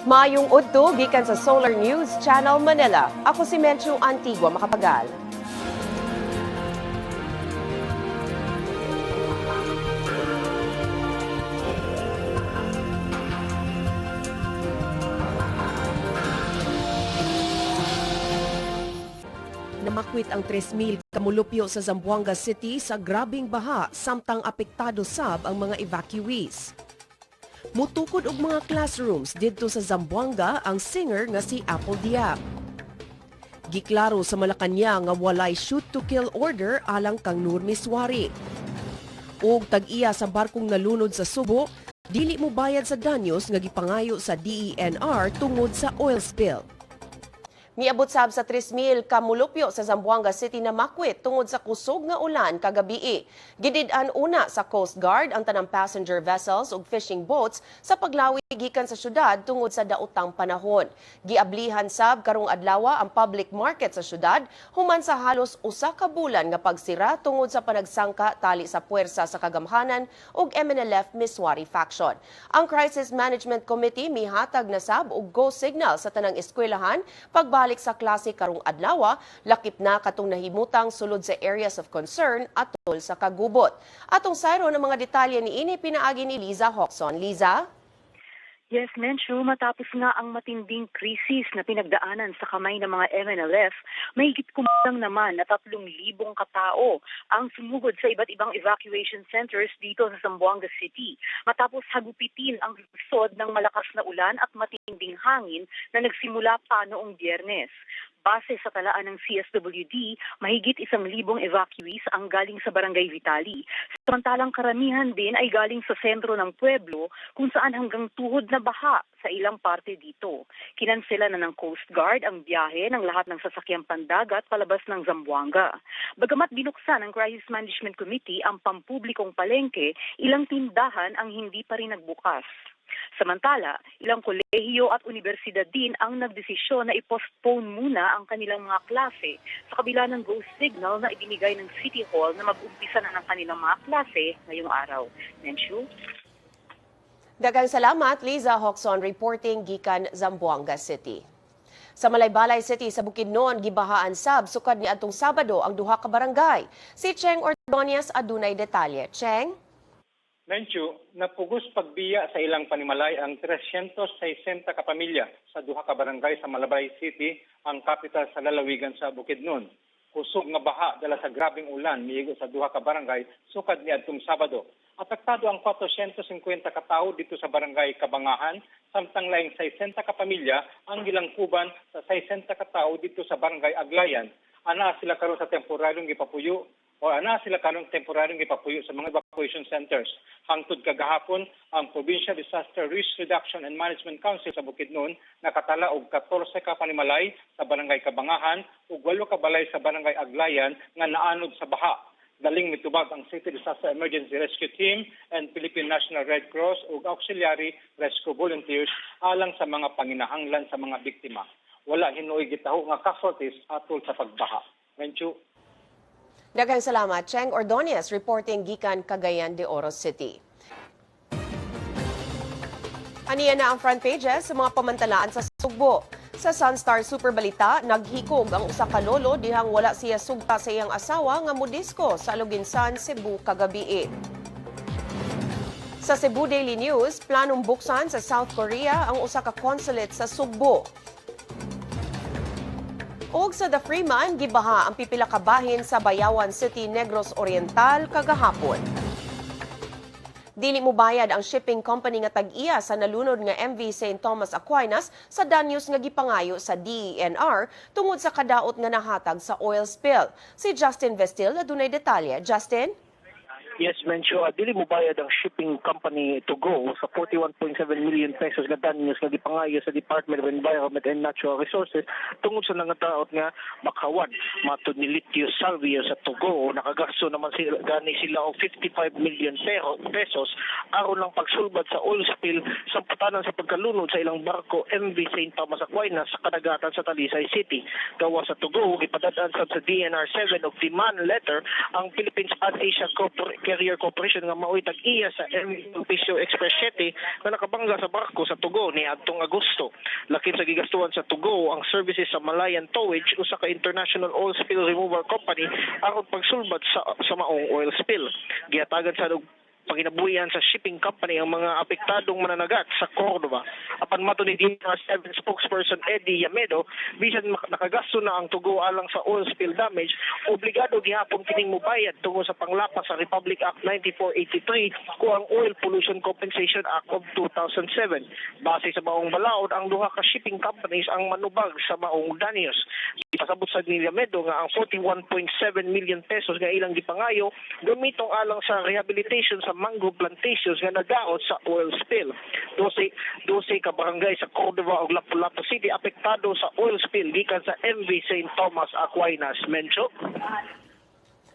Mayong udto gikan sa Solar News Channel Manila. Ako si Menchu Antigua Makapagal. Namakwit ang 3,000 kamulupyo sa Zamboanga City sa grabing baha samtang apektado sab ang mga evacuees. Mutukod og mga classrooms didto sa Zamboanga ang singer nga si Apple Diab. Giklaro sa Malacañang nga walay shoot to kill order alang kang Nur Miswari. Og tag-iya sa barkong nalunod sa Subo, dili mo bayad sa danyos nga gipangayo sa DENR tungod sa oil spill. Miabot sab sa 3,000 kamulupyo sa Zamboanga City na makwit tungod sa kusog nga ulan kagabii. Gidid-an una sa Coast Guard ang tanang passenger vessels ug fishing boats sa paglawi gikan sa syudad tungod sa daotang panahon. Giablihan sab karong adlaw ang public market sa syudad human sa halos usa ka bulan nga pagsira tungod sa panagsangka tali sa puwersa sa kagamhanan ug MNLF Miswari faction. Ang Crisis Management Committee mihatag na sab og go signal sa tanang eskwelahan pagbalik sa klase karong adlaw, lakip na katong nahimutang sulod sa areas of concern atol sa kagubot. Atong sayro ng mga detalye niini pinaagi ni Liza Hoxon. Liza? Yes, Menchu, matapos nga ang matinding krisis na pinagdaanan sa kamay ng mga MNLF, mahigit kumulang naman na 3,000 katao ang sumugod sa iba't ibang evacuation centers dito sa Zamboanga City. Matapos hagupitin ang lusod ng malakas na ulan at matinding hangin na nagsimula pa noong Biyernes. Base sa talaan ng CSWD, mahigit 1,000 evacuees ang galing sa Barangay Vitali. Samantalang karamihan din ay galing sa sentro ng pueblo kung saan hanggang tuhod na baha sa ilang parte dito. Kinansela na ng Coast Guard ang biyahe ng lahat ng sasakyang pandagat palabas ng Zamboanga. Bagamat binuksan ng Crisis Management Committee ang pampublikong palengke, ilang tindahan ang hindi pa rin nagbukas. Samantala, ilang kolehiyo at universidad din ang nagdesisyon na i-postpone muna ang kanilang mga klase sa kabila ng go signal na ibinigay ng City Hall na mag-umpisa na ng kanilang mga klase ngayong araw. Menchu? Daghang salamat, Liza Hoxon, reporting gikan Zamboanga City. Sa Malaybalay City sa Bukidnon, gibahaan sab sukad ni adtong Sabado ang duha ka barangay. Si Cheng Ordonez adunay detalye. Cheng? Menchu, napugos pagbiya sa ilang panimalay ang 360 ka pamilya sa duha ka barangay sa Malaybalay City, ang kapital sa lalawigan sa Bukidnon. Kusog nga baha dala sa grabing ulan miigo sa duha ka barangay sukad ni adtong Sabado. Apektado ang 450 ka tawo dito sa barangay Kabangahan, samtang laing 60 ka pamilya ang gilangkuban sa 60 ka tawo dito sa barangay Aglayan. Ana sila karon sa temporaryong gipapuyo sa mga evacuation centers. Hangtod kagahapon, ang Provincial Disaster Risk Reduction and Management Council sa Bukidnon nakatala og 14 ka panimalay sa barangay Kabangahan ug 8 ka balay sa barangay Aglayan nga naanod sa baha. Daling mitubag ang City Disaster Emergency Rescue Team and Philippine National Red Cross ug auxiliary rescue volunteers alang sa mga panginahanglan sa mga biktima. Wala hinuoy gitaho nga casualties atol sa pagbaha. Menchu. Daghang salamat, Cheng Ordonez, reporting gikan Cagayan de Oro City. Aniya na ang front pages sa mga pamantalaan sa Sugbo. Sa Sunstar Super Balita, naghikog ang usa ka lolo dihang wala siya sugta sa iyang asawa nga mudisko sa Aluginsan, Cebu kagabii. Sa Cebu Daily News, planong buksan sa South Korea ang usa ka consulate sa Sugbo. Og sa The Freeman, gibaha ang pipila ka bahin sa Bayawan City, Negros Oriental kagahapon. Dili mo bayad ang shipping company nga tag-iya sa nalunod nga MV St. Thomas Aquinas sa danyos nga gipangayo sa DENR tungod sa kadaot nga nahatag sa oil spill. Si Justin Vestil adunay detalye. Justin? Yes, Mencho, dili mo bayad ang shipping company to go sa 41.7 million pesos nga danyos nga gipangayo sa Department of Environment and Natural Resources tungod sa nangatawat nga makawan matud ni Litius Salvio sa Togo. Nakagasto naman gani sila og 55 million pesos aron lang pagsulbad sa oil spill sa putanan sa pagkalunod sa ilang barko MV St. Thomas Aquinas sa kadagatan sa Talisay City. Gawa sa Togo, ipadadaan sa DNR 7 og demand letter ang Philippines Pan-Asia Carrier Corporation nga mao'y tag-iya sa MV Pisio Express 7 na nakabangga sa barko sa Tugo ni adtong Agosto. Lakip sa gigastuhan sa Tugo ang services sa Malayan Towage usa ka international oil spill removal company aron pagsulbad sa maong oil spill. Gihatagan sa panginabuhian sa shipping company ang mga apektadong mananagat sa Cordova. Apan mato ni DMR7 spokesperson Eddie Yamedo, bisan nakagasto na ang Tugo alang sa oil spill damage, obligado gihapon kining mobayad tungo sa panglapas sa Republic Act 9483 o ang Oil Pollution Compensation Act of 2007. Base sa maong balaod, ang duha ka shipping companies ang manubag sa maong danyos. Ipasabot sa ni Yamedo nga ang 41.7 million pesos nga ilang gipangayo gamitong alang sa rehabilitation sa mangrove plantations nga nadaot sa oil spill. 12 ka barangay sa Cordova ug Lapu-Lapu City apektado sa oil spill gikan sa MV St. Thomas Aquinas. Mencho.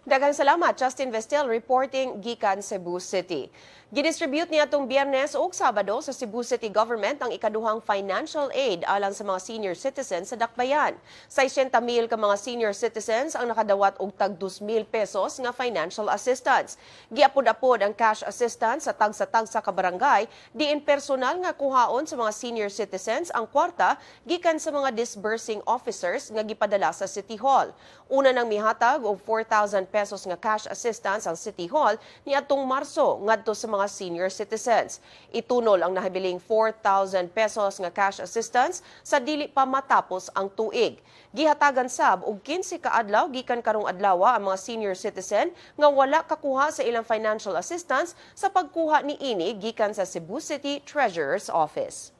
Daghang salamat, Justin Vestel, reporting gikan Cebu City. Gidistribute niya itong Biyernes ug Sabado sa Cebu City Government ang ikaduhang financial aid alang sa mga senior citizens sa Dakbayan. 60,000 ka mga senior citizens ang nakadawat og tag 2,000 pesos nga financial assistance. Giapod-apod ang cash assistance sa tagsa-tagsa ka barangay, diin personal nga kuhaon sa mga senior citizens ang kwarta gikan sa mga disbursing officers nga gipadala sa City Hall. Una nang mihatag og 4,000 pesos nga cash assistance ang City Hall niadtong Marso ngadto sa mga senior citizens. Itunol ang nahabiling 4,000 pesos nga cash assistance sa dili pa matapos ang tuig. Gihatagan sab og 15 ka adlaw gikan karong adlaw ang mga senior citizen nga wala kakuha sa ilang financial assistance sa pagkuha ni ini gikan sa Cebu City Treasurer's Office.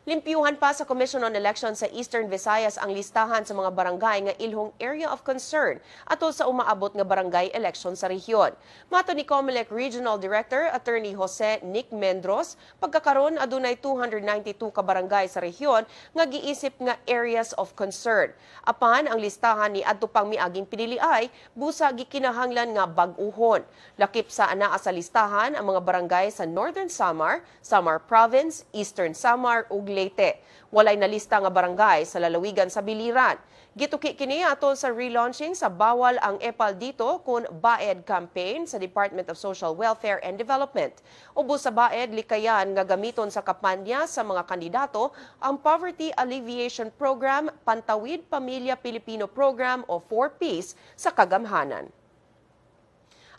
Limpyuhan pa sa Commission on Elections sa Eastern Visayas ang listahan sa mga barangay nga ilhong area of concern atol sa umaabot nga barangay election sa rehiyon. Mato ni COMELEC Regional Director Attorney Jose Nick Mendros, pagkakaron adunay 292 ka barangay sa rehiyon nga giisip nga areas of concern. Apan ang listahan ni adto pang miaging piniliay busa gikinahanglan nga bag-uhon. Lakip sa anaa sa listahan ang mga barangay sa Northern Samar, Samar Province, Eastern Samar ug Leyte. Walay nalista nga barangay sa lalawigan sa Biliran. Gituki kini atol sa relaunching sa Bawal ang Epal Dito kun Baed campaign sa Department of Social Welfare and Development. Ubos sa Baed, likayan nga gamiton sa kampanya sa mga kandidato ang Poverty Alleviation Program, Pantawid Pamilya Pilipino Program o 4Ps sa kagamhanan.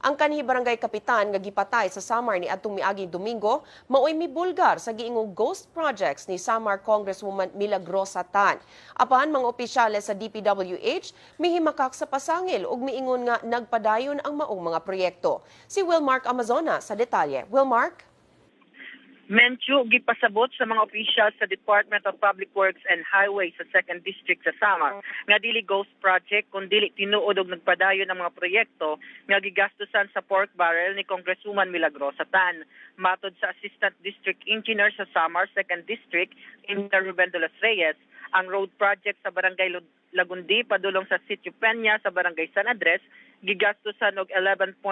Ang kanhi barangay kapitan nga gipatay sa Samar ni adtong miaging Domingo maoy mibulgar sa giingong ghost projects ni Samar Congresswoman Milagrosa Tan. Apan mga opisyales sa DPWH mihimakak sa pasangil ug miingon nga nagpadayon ang maong mga proyekto. Si Wilmark Amazona sa detalye. Wilmark? Menchu, gipasabot sa mga opisyal sa Department of Public Works and Highways sa 2nd District sa Samar nga dili ghost project kun dili tinuod og nagpadayon ang mga proyekto nga gigastusan sa pork barrel ni Congresswoman Milagrosa Tan. Matod sa Assistant District Engineer sa Samar 2nd District, Engineer Ruben de los Reyes, ang road project sa Barangay Lagundi padulong sa Sitio Peña sa Barangay San Andres gigastusan og 11.39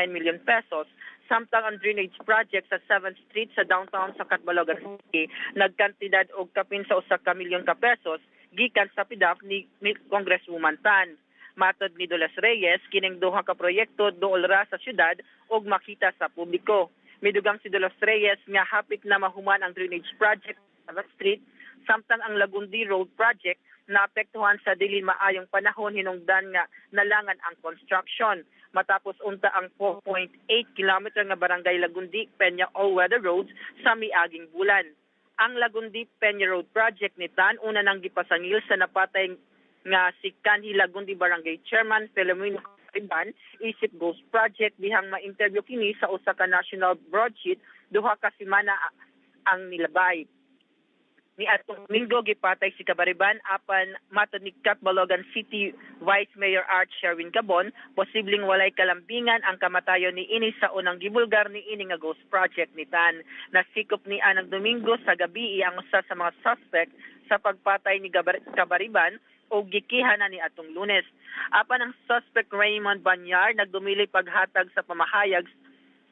million pesos. Samtang ang drainage project sa 7th Street sa downtown sa Catbalogan City nagkantidad og kapin sa 1 milyon ka pesos gikan sa PDAP ni Congresswoman Tan. Matod ni Dolas Reyes, kining duha ka proyekto duol ra sa syudad og makita sa publiko. Midugang si Dolas Reyes nga hapit na mahuman ang drainage project sa 7th Street, samtang ang Lagundi Road project naapektuhan sa dili maayong panahon hinungdan nga nalangan ang construction. Matapos unta ang 4.8 kilometer nga Barangay Lagundi Peña all-weather roads sa miaging bulan. Ang Lagundi Peña Road project ni Tan una nang gipasangil sa napatay nga si Kanhi Lagundi Barangay Chairman Filomeno Iban isip ghost project dihang ma-interview kini sa usa ka national broadsheet duha ka semana ang nilabay. Ni atong Domingo gipatay si Cabariban apan matod ni Catbalogan City Vice Mayor Art Sherwin Gabon, posibleng walay kalambingan ang kamatayon ni ini sa unang gibulgar ni ini nga ghost project ni Tan. Nasikop ni anang Domingo sa gabi ang usa sa mga suspect sa pagpatay ni Cabariban o gikihan na ni atong Lunes. Apan ang suspect Raymond Banyar nagdumili paghatag sa pamahayag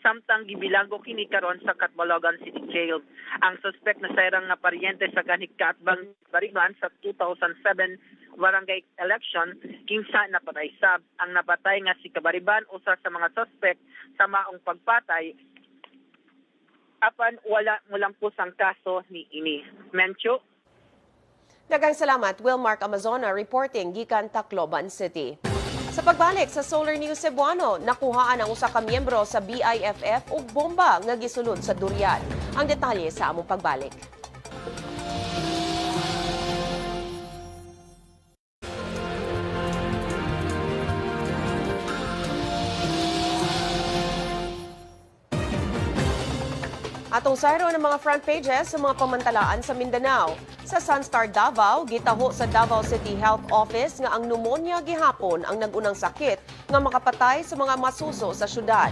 samtang gibilanggo kini karon sa Catbalogan City Jail. Ang suspect na sayrang nga paryente sa kanikatbang Bariban sa 2007 barangay election kinsa napatay sab. Ang napatay nga si Kabariban usa sa mga suspect sa maong pagpatay apan wala mulampos ang kaso ni ini. Mencho. Daghang salamat, Wilmark Amazona reporting gikan Tacloban City. Sa pagbalik sa Solar News Cebuano, nakuhaan ang usa ka miyembro sa BIFF ug bomba nga gisulod sa Durian. Ang detalye sa among pagbalik. Atong sayro ng mga front pages sa mga pamantalaan sa Mindanao. Sa Sunstar Davao, gitaho sa Davao City Health Office nga ang pneumonia gihapon ang nagunang sakit nga makapatay sa mga masuso sa syudad.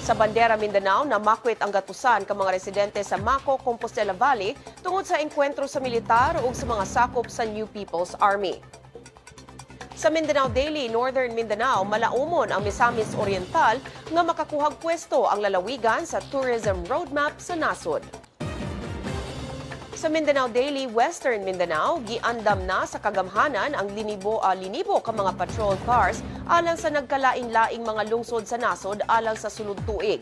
Sa Bandera Mindanao, namakwit ang gatusan ka mga residente sa Maco, Compostela Valley tungod sa engkwentro sa militar ug sa mga sakop sa New People's Army. Sa Mindanao Daily, Northern Mindanao, malaumon ang Misamis Oriental nga makakuhag pwesto ang lalawigan sa tourism roadmap sa nasod. Sa Mindanao Daily, Western Mindanao, giandam na sa kagamhanan ang linibo ka mga patrol cars alang sa nagkalain-laing mga lungsod sa nasod alang sa sulod tuig.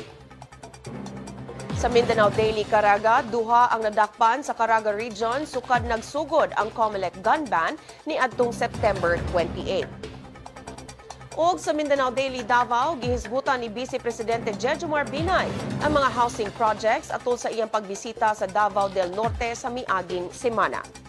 Sa Mindanao Daily, Caraga, duha ang nadakpan sa Caraga Region sukad nagsugod ang COMELEC gun ban ni adtong September 28. Og sa Mindanao Daily Davao, gihisgutan ni Vice Presidente Jejomar Binay ang mga housing projects atol sa iyang pagbisita sa Davao del Norte sa miaging semana.